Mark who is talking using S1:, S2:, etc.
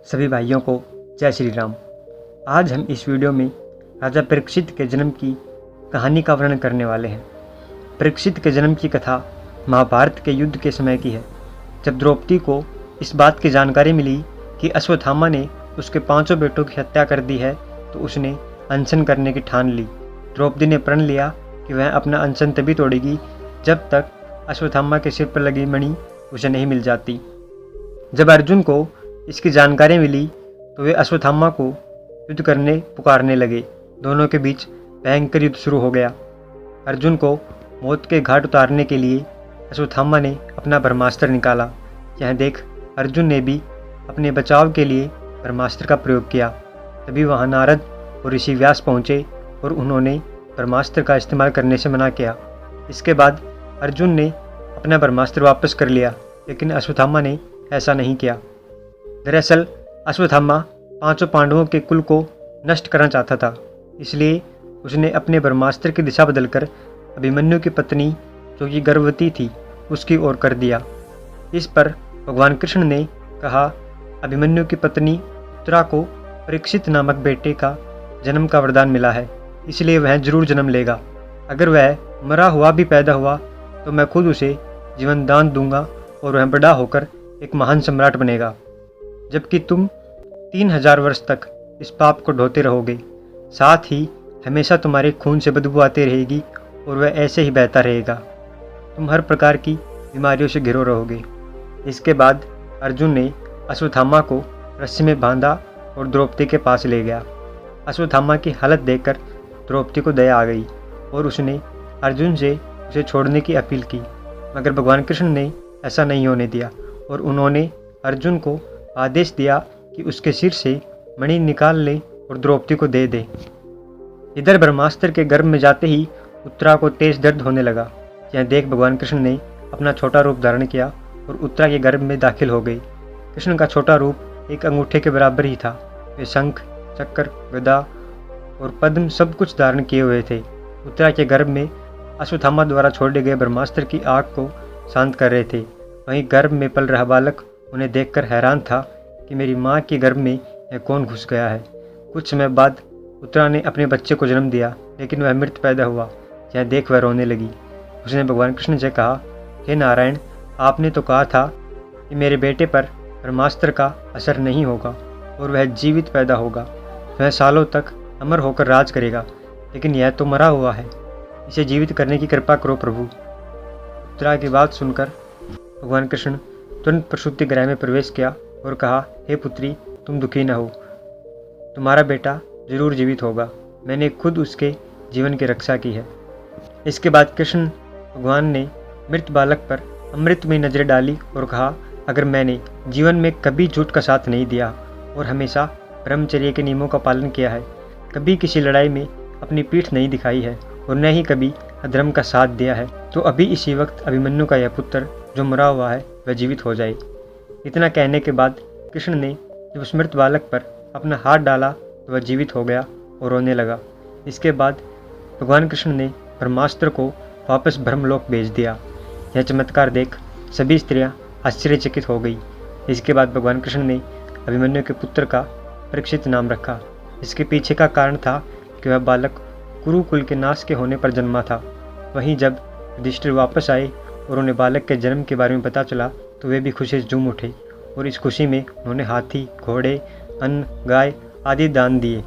S1: सभी भाइयों को जय श्री राम। आज हम इस वीडियो में राजा परीक्षित के जन्म की कहानी का वर्णन करने वाले हैं। परीक्षित के जन्म की कथा महाभारत के युद्ध के समय की है, जब द्रौपदी को इस बात की जानकारी मिली कि अश्वत्थामा ने उसके 5 बेटों की हत्या कर दी है, तो उसने अनशन करने की ठान ली। द्रौपदी ने प्रण लिया कि वह अपना अनशन तभी तोड़ेगी जब तक अश्वत्थामा के सिर पर लगी मणि उसे नहीं मिल जाती। जब अर्जुन को इसकी जानकारी मिली तो वे अश्वत्थामा को युद्ध करने पुकारने लगे। दोनों के बीच भयंकर युद्ध शुरू हो गया। अर्जुन को मौत के घाट उतारने के लिए अश्वत्थामा ने अपना ब्रह्मास्त्र निकाला। यह देख अर्जुन ने भी अपने बचाव के लिए ब्रह्मास्त्र का प्रयोग किया। तभी वहां नारद और ऋषि व्यास पहुंचे और उन्होंने ब्रह्मास्त्र का इस्तेमाल करने से मना किया। इसके बाद अर्जुन ने अपना ब्रह्मास्त्र वापस कर लिया, लेकिन अश्वत्थामा ने ऐसा नहीं किया। दरअसल अश्वत्थामा 5 पांडवों के कुल को नष्ट करना चाहता था, इसलिए उसने अपने ब्रह्मास्त्र की दिशा बदलकर अभिमन्यु की पत्नी, जो कि गर्भवती थी, उसकी ओर कर दिया। इस पर भगवान कृष्ण ने कहा, अभिमन्यु की पत्नी उत्तरा को परीक्षित नामक बेटे का जन्म का वरदान मिला है, इसलिए वह जरूर जन्म लेगा। अगर वह मरा हुआ भी पैदा हुआ तो मैं खुद उसे जीवन दान दूंगा और वह बड़ा होकर एक महान सम्राट बनेगा, जबकि तुम 3000 वर्ष तक इस पाप को ढोते रहोगे। साथ ही हमेशा तुम्हारे खून से बदबू आती रहेगी और वह ऐसे ही बहता रहेगा। तुम हर प्रकार की बीमारियों से घिरो रहोगे। इसके बाद अर्जुन ने अश्वत्थामा को रस्सी में बांधा और द्रौपदी के पास ले गया। अश्वत्थामा की हालत देखकर द्रौपदी को दया आ गई और उसने अर्जुन से उसे छोड़ने की अपील की, मगर भगवान कृष्ण ने ऐसा नहीं होने दिया और उन्होंने अर्जुन को आदेश दिया कि उसके सिर से मणि निकाल ले और द्रौपदी को दे दे। इधर ब्रह्मास्त्र के गर्भ में जाते ही उत्तरा को तेज दर्द होने लगा। यह देख भगवान कृष्ण ने अपना छोटा रूप धारण किया और उत्तरा के गर्भ में दाखिल हो गई। कृष्ण का छोटा रूप एक अंगूठे के बराबर ही था। वे शंख, चक्र, गदा और पद्म सब कुछ धारण किए हुए थे। उत्तरा के गर्भ में अश्वत्थामा द्वारा छोड़े गए ब्रह्मास्त्र की आग को शांत कर रहे थे। वहीं गर्भ में पल रहा बालक उन्हें देखकर हैरान था कि मेरी माँ के गर्भ में यह कौन घुस गया है। कुछ समय बाद उत्तरा ने अपने बच्चे को जन्म दिया, लेकिन वह मृत पैदा हुआ। यह देख वह रोने लगी। उसने भगवान कृष्ण से कहा, हे नारायण, आपने तो कहा था कि मेरे बेटे पर ब्रह्मास्त्र का असर नहीं होगा और वह जीवित पैदा होगा। वह सालों तक अमर होकर राज करेगा, लेकिन यह तो मरा हुआ है। इसे जीवित करने की कृपा करो प्रभु। उत्तरा की बात सुनकर भगवान कृष्ण तुरंत प्रसूति गृह में प्रवेश किया और कहा, हे पुत्री, तुम दुखी न हो, तुम्हारा बेटा जरूर जीवित होगा। मैंने खुद उसके जीवन की रक्षा की है। इसके बाद कृष्ण भगवान ने मृत बालक पर अमृत में नजर डाली और कहा, अगर मैंने जीवन में कभी झूठ का साथ नहीं दिया और हमेशा ब्रह्मचर्य के नियमों का पालन किया है, कभी किसी लड़ाई में अपनी पीठ नहीं दिखाई है और न ही कभी अधर्म का साथ दिया है, तो अभी इसी वक्त अभिमन्यु का यह पुत्र जो मरा हुआ है वह जीवित हो जाए। इतना कहने के बाद कृष्ण ने जब उस मृत बालक पर अपना हाथ डाला तो वह जीवित हो गया और रोने लगा। इसके बाद भगवान कृष्ण ने ब्रह्मास्त्र को वापस ब्रह्मलोक भेज दिया। यह चमत्कार देख सभी स्त्रियां आश्चर्यचकित हो गई। इसके बाद भगवान कृष्ण ने अभिमन्यु के पुत्र का परीक्षित नाम रखा। इसके पीछे का कारण था कि वह बालक कुरुकुल के नाश के होने पर जन्मा था। वहीं जब युधिष्ठिर वापस आए और उन्हें बालक के जन्म के बारे में पता चला तो वे भी खुशी से झूम उठे और इस खुशी में उन्होंने हाथी, घोड़े, अन्न, गाय आदि दान दिए।